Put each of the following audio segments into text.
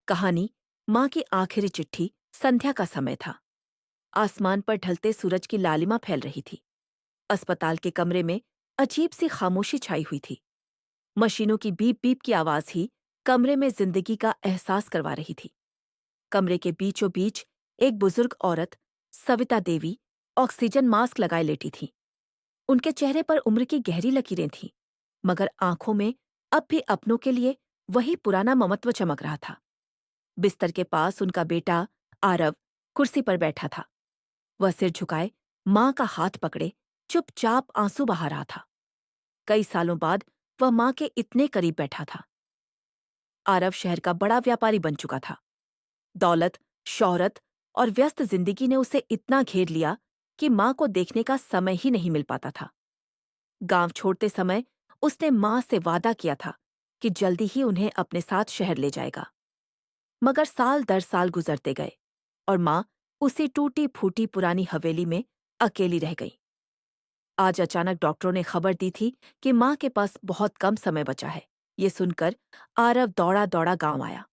कहानी माँ की आखिरी चिट्ठी। संध्या का समय था। आसमान पर ढलते सूरज की लालिमा फैल रही थी। अस्पताल के कमरे में अजीब सी खामोशी छाई हुई थी। मशीनों की बीप बीप की आवाज ही कमरे में जिंदगी का एहसास करवा रही थी। कमरे के बीचों बीच एक बुजुर्ग औरत, सविता देवी, ऑक्सीजन मास्क लगाए लेटी थी। उनके चेहरे पर उम्र की गहरी लकीरें थीं, मगर आंखों में अब भी अपनों के लिए वही पुराना ममत्व चमक रहा था। बिस्तर के पास उनका बेटा आरव कुर्सी पर बैठा था। वह सिर झुकाए माँ का हाथ पकड़े चुपचाप आंसू बहा रहा था। कई सालों बाद वह माँ के इतने करीब बैठा था। आरव शहर का बड़ा व्यापारी बन चुका था। दौलत, शोहरत और व्यस्त जिंदगी ने उसे इतना घेर लिया कि माँ को देखने का समय ही नहीं मिल पाता था। गांव छोड़ते समय उसने माँ से वादा किया था कि जल्दी ही उन्हें अपने साथ शहर ले जाएगा। मगर साल दर साल गुजरते गए और माँ उसी टूटी फूटी पुरानी हवेली में अकेली रह गई। आज अचानक डॉक्टरों ने खबर दी थी कि माँ के पास बहुत कम समय बचा है। ये सुनकर आरव दौड़ा दौड़ा गांव आया।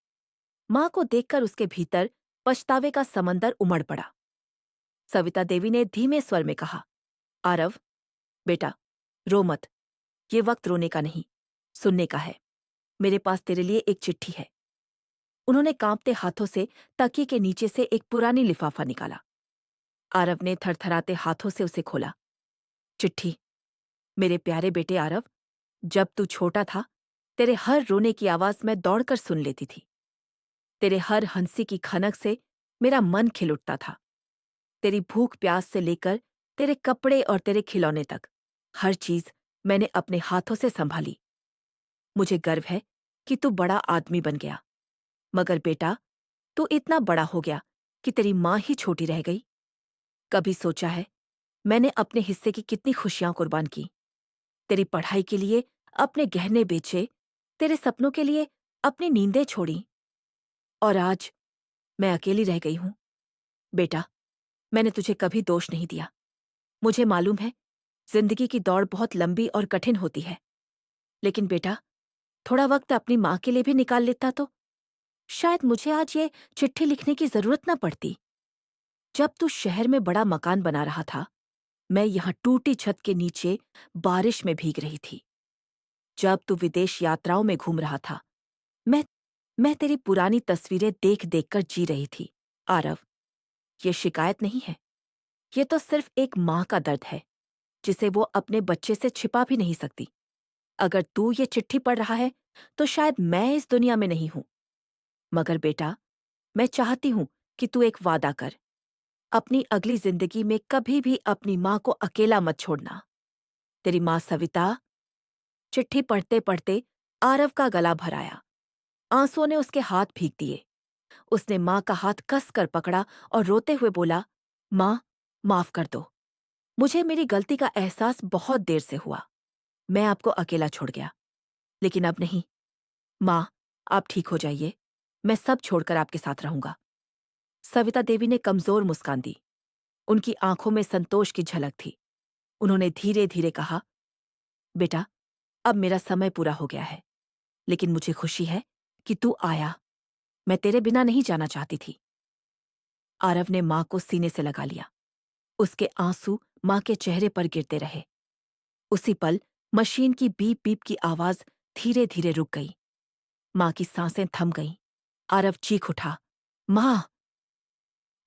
माँ को देखकर उसके भीतर पछतावे का समंदर उमड़ पड़ा। सविता देवी ने धीमे स्वर में कहा, आरव बेटा, रो मत। ये वक्त रोने का नहीं, सुनने का है। मेरे पास तेरे लिए एक चिट्ठी है। उन्होंने कांपते हाथों से तकिए के नीचे से एक पुरानी लिफाफा निकाला। आरव ने थरथराते हाथों से उसे खोला। चिट्ठी। मेरे प्यारे बेटे आरव, जब तू छोटा था, तेरे हर रोने की आवाज मैं दौड़कर सुन लेती थी। तेरे हर हंसी की खनक से मेरा मन खिल उठता था। तेरी भूख प्यास से लेकर तेरे कपड़े और तेरे खिलौने तक, हर चीज मैंने अपने हाथों से संभाली। मुझे गर्व है कि तू बड़ा आदमी बन गया। मगर बेटा, तू इतना बड़ा हो गया कि तेरी माँ ही छोटी रह गई। कभी सोचा है मैंने अपने हिस्से की कितनी खुशियां कुर्बान की? तेरी पढ़ाई के लिए अपने गहने बेचे, तेरे सपनों के लिए अपनी नींदें छोड़ी, और आज मैं अकेली रह गई हूं। बेटा, मैंने तुझे कभी दोष नहीं दिया। मुझे मालूम है जिंदगी की दौड़ बहुत लंबी और कठिन होती है। लेकिन बेटा, थोड़ा वक्त अपनी माँ के लिए भी निकाल लेता तो शायद मुझे आज ये चिट्ठी लिखने की जरूरत न पड़ती। जब तू शहर में बड़ा मकान बना रहा था, मैं यहाँ टूटी छत के नीचे बारिश में भीग रही थी। जब तू विदेश यात्राओं में घूम रहा था, मैं मैं तेरी पुरानी तस्वीरें देख देख कर जी रही थी। आरव, ये शिकायत नहीं है। ये तो सिर्फ एक माँ का दर्द है, जिसे वो अपने बच्चे से छिपा भी नहीं सकती। अगर तू ये चिट्ठी पढ़ रहा है, तो शायद मैं इस दुनिया में नहीं हूं। मगर बेटा, मैं चाहती हूं कि तू एक वादा कर। अपनी अगली जिंदगी में कभी भी अपनी माँ को अकेला मत छोड़ना। तेरी माँ सविता। चिट्ठी पढ़ते पढ़ते आरव का गला भर आया। आंसुओं ने उसके हाथ भीग दिए। उसने माँ का हाथ कस कर पकड़ा और रोते हुए बोला, माँ, माफ कर दो। मुझे मेरी गलती का एहसास बहुत देर से हुआ। मैं आपको अकेला छोड़ गया, लेकिन अब नहीं। माँ, आप ठीक हो जाइए। मैं सब छोड़कर आपके साथ रहूंगा। सविता देवी ने कमजोर मुस्कान दी। उनकी आंखों में संतोष की झलक थी। उन्होंने धीरे धीरे कहा, बेटा, अब मेरा समय पूरा हो गया है, लेकिन मुझे खुशी है कि तू आया। मैं तेरे बिना नहीं जाना चाहती थी। आरव ने माँ को सीने से लगा लिया। उसके आंसू माँ के चेहरे पर गिरते रहे। उसी पल मशीन की बीप बीप की आवाज धीरे धीरे रुक गई। माँ की सांसें थम गईं। आरव चीख उठा, माँ!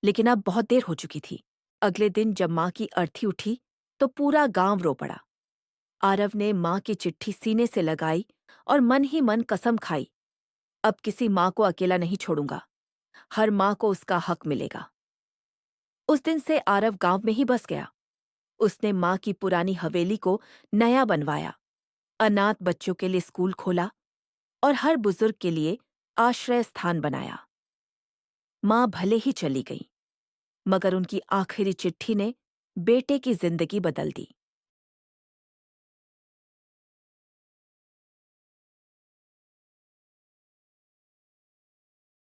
लेकिन अब बहुत देर हो चुकी थी। अगले दिन जब माँ की अर्थी उठी, तो पूरा गांव रो पड़ा। आरव ने माँ की चिट्ठी सीने से लगाई और मन ही मन कसम खाई, अब किसी माँ को अकेला नहीं छोड़ूंगा। हर माँ को उसका हक मिलेगा। उस दिन से आरव गांव में ही बस गया। उसने माँ की पुरानी हवेली को नया बनवाया, अनाथ बच्चों के लिए स्कूल खोला और हर बुजुर्ग के लिए आश्रय स्थान बनाया। माँ भले ही चली गई, मगर उनकी आखिरी चिट्ठी ने बेटे की जिंदगी बदल दी।